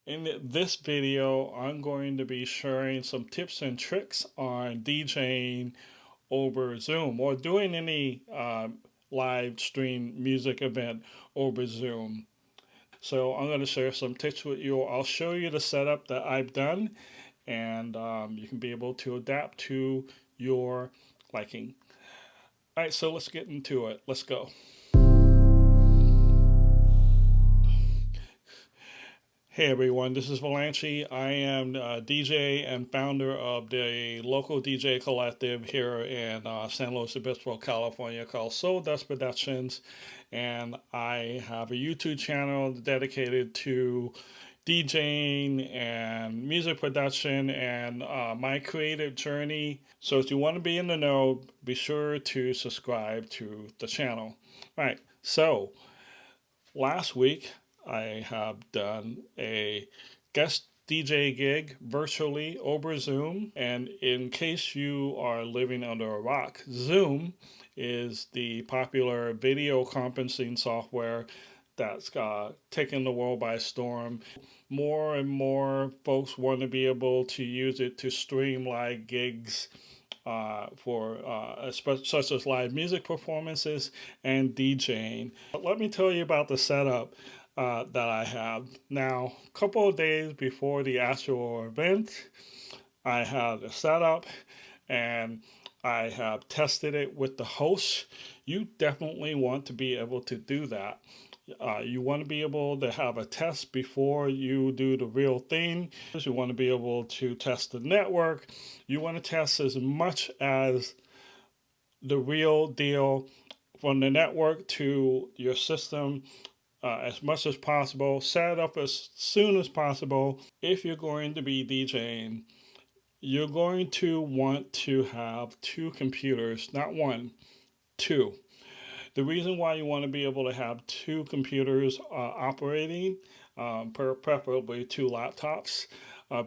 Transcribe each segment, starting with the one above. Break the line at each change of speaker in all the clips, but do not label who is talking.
In this video, I'm going to be sharing some tips and tricks on DJing over Zoom or doing any live stream music event over Zoom. So I'm going to share some tips with you. I'll show you the setup that I've done, and you can be able to adapt to your liking. All right, so let's get into it. Let's go. Hey everyone, this is Velanche. I am a DJ and founder of the local DJ collective here in San Luis Obispo, California called Soul Dust Productions. And I have a YouTube channel dedicated to DJing and music production and my creative journey. So if you want to be in the know, be sure to subscribe to the channel. All right, so last week I have done a guest DJ gig virtually over Zoom. And in case you are living under a rock, Zoom is the popular video conferencing software that's taken the world by storm. More and more folks want to be able to use it to stream live gigs such as live music performances and DJing. But let me tell you about the setup that I have. Now, a couple of days before the actual event, I had a setup and I have tested it with the host. You definitely want to be able to do that. You want to be able to have a test before you do the real thing. You want to be able to test the network. You want to test as much as the real deal from the network to your system as much as possible. Set it up as soon as possible. If you're going to be DJing, you're going to want to have two computers, not one, two. The reason why you want to be able to have two computers operating, preferably two laptops,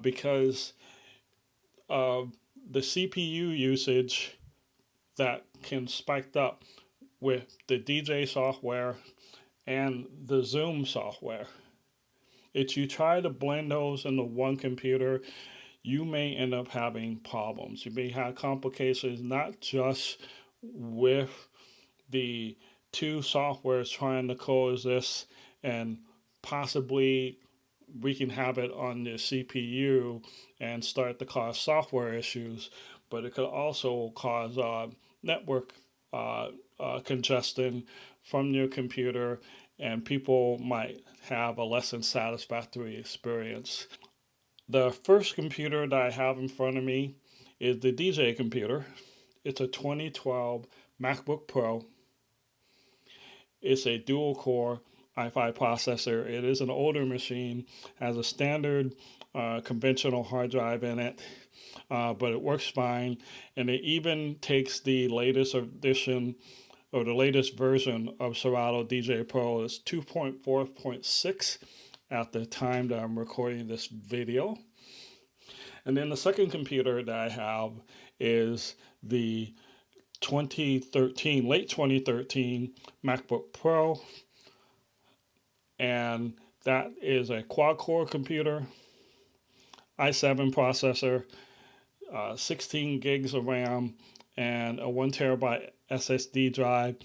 because of the CPU usage that can spike up with the DJ software and the Zoom software. If you try to blend those into one computer, you may end up having problems. You may have complications not just with the two softwares trying to coexist and possibly wreaking havoc on the CPU and start to cause software issues, but it could also cause network congestion from your computer, and people might have a less than satisfactory experience. The first computer that I have in front of me is the DJ computer. It's a 2012 MacBook Pro. It's a dual core i5 processor. It is an older machine, has a standard conventional hard drive in it, but it works fine. And it even takes the latest edition or the latest version of Serato DJ Pro. It's 2.4.6 at the time that I'm recording this video. And then the second computer that I have is the late 2013 MacBook Pro, and that is a quad-core computer, i7 processor, 16 gigs of RAM, and a 1 terabyte SSD drive.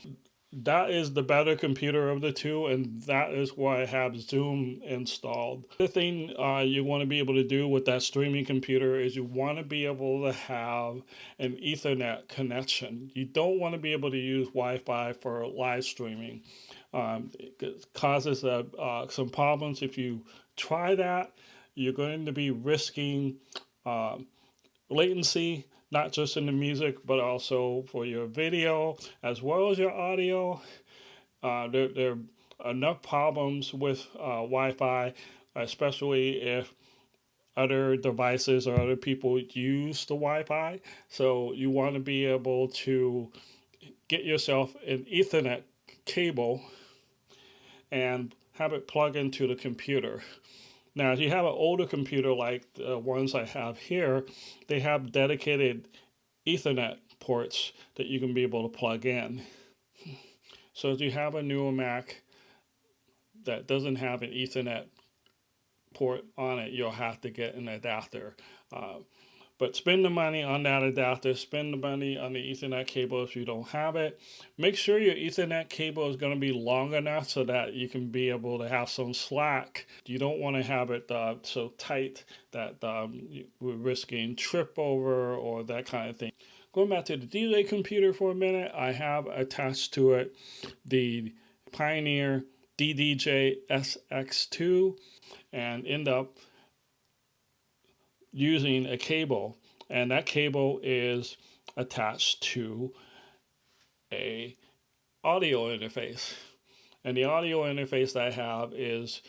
That is the better computer of the two, and that is why I have Zoom installed. The thing you want to be able to do with that streaming computer is you want to be able to have an Ethernet connection. You don't want to be able to use Wi-Fi for live streaming. It causes some problems. If you try that, you're going to be risking latency, not just in the music, but also for your video as well as your audio. There are enough problems with Wi-Fi, especially if other devices or other people use the Wi-Fi. So you want to be able to get yourself an Ethernet cable and have it plug into the computer. Now, if you have an older computer like the ones I have here, they have dedicated Ethernet ports that you can be able to plug in. So if you have a newer Mac that doesn't have an Ethernet port on it, you'll have to get an adapter. But spend the money on that adapter, spend the money on the Ethernet cable if you don't have it. Make sure your Ethernet cable is going to be long enough so that you can be able to have some slack. You don't want to have it so tight that we're risking trip over or that kind of thing. Going back to the DJ computer for a minute, I have attached to it the Pioneer DDJ SX2 and end up using a cable, and that cable is attached to a audio interface. And the audio interface that I have is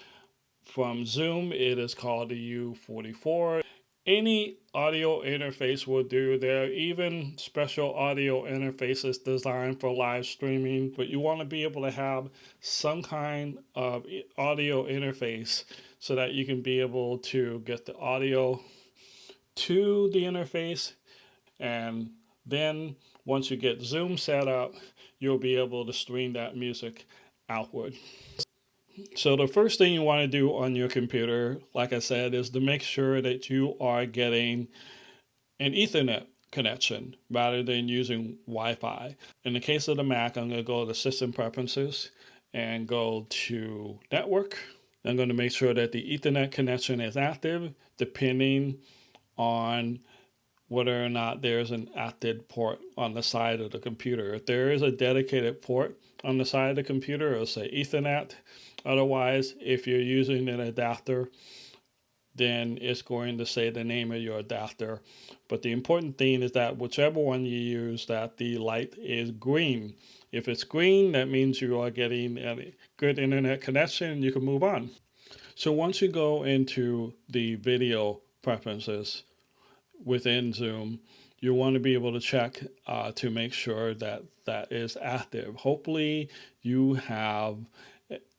from Zoom. It is called the U44. Any audio interface will do. There are even special audio interfaces designed for live streaming, but you want to be able to have some kind of audio interface so that you can be able to get the audio to the interface, and then once you get Zoom set up, you'll be able to stream that music outward. So the first thing you want to do on your computer, like I said, is to make sure that you are getting an Ethernet connection rather than using Wi-Fi. In the case of the Mac, I'm going to go to System Preferences and go to Network. I'm going to make sure that the Ethernet connection is active, depending on whether or not there's an active port on the side of the computer. If there is a dedicated port on the side of the computer, it'll say Ethernet. Otherwise, if you're using an adapter, then it's going to say the name of your adapter. But the important thing is that whichever one you use, that the light is green. If it's green, that means you are getting a good internet connection and you can move on. So once you go into the video preferences within Zoom, you want to be able to check to make sure that that is active. Hopefully you have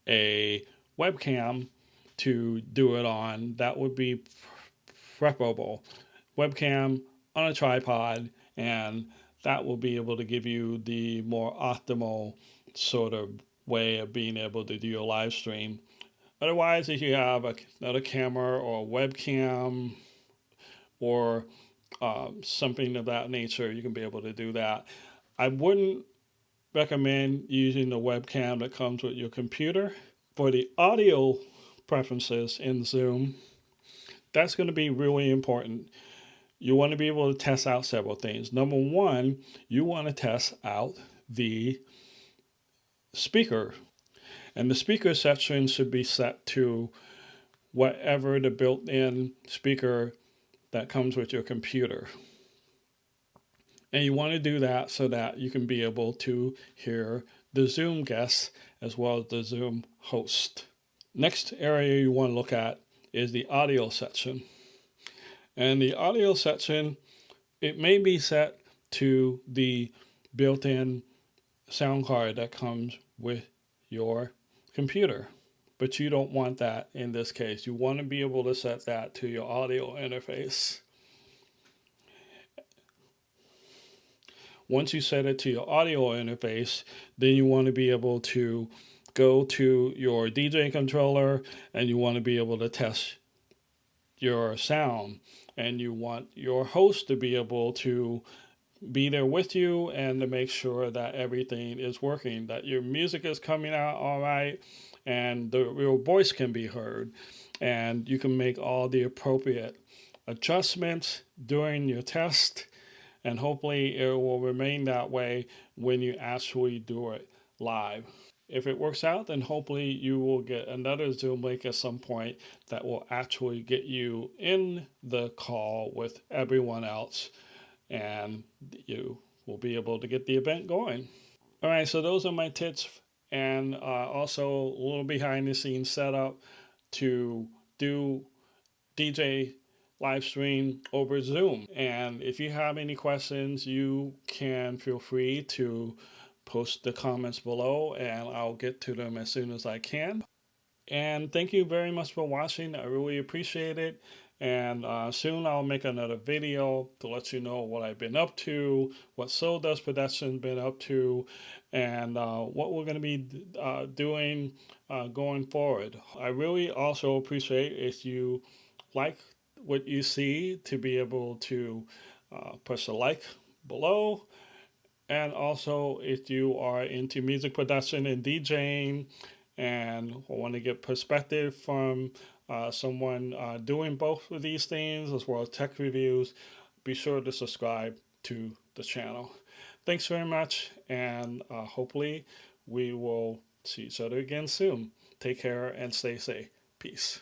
a webcam to do it on. That would be preferable. Webcam on a tripod, and that will be able to give you the more optimal sort of way of being able to do your live stream. Otherwise, if you have another camera or a webcam or something of that nature, you can be able to do that. I wouldn't recommend using the webcam that comes with your computer. For the audio preferences in Zoom, that's going to be really important. You want to be able to test out several things. Number one, you want to test out the speaker. And the speaker section should be set to whatever the built-in speaker that comes with your computer. And you want to do that so that you can be able to hear the Zoom guests as well as the Zoom host. Next area you want to look at is the audio section. And the audio section, it may be set to the built-in sound card that comes with your computer. But you don't want that in this case. You want to be able to set that to your audio interface. Once you set it to your audio interface, then you want to be able to go to your DJ controller and you want to be able to test your sound. And you want your host to be able to be there with you and to make sure that everything is working, that your music is coming out all right, and your voice can be heard. And you can make all the appropriate adjustments during your test, and hopefully it will remain that way when you actually do it live. If it works out, then hopefully you will get another Zoom link at some point that will actually get you in the call with everyone else, and you will be able to get the event going. All right, so those are my tips, and also a little behind the scenes setup to do DJ live stream over Zoom. And if you have any questions, you can feel free to post the comments below and I'll get to them as soon as I can. And thank you very much for watching. I really appreciate it. And soon I'll make another video to let you know what I've been up to, what Soul Dust Production been up to, and what we're going to be doing going forward. I really also appreciate if you like what you see, to be able to push a like below. And also, if you are into music production and DJing and want to get perspective from someone doing both of these things, as well as tech reviews, be sure to subscribe to the channel. Thanks very much, and hopefully we will see each other again soon. Take care and stay safe. Peace.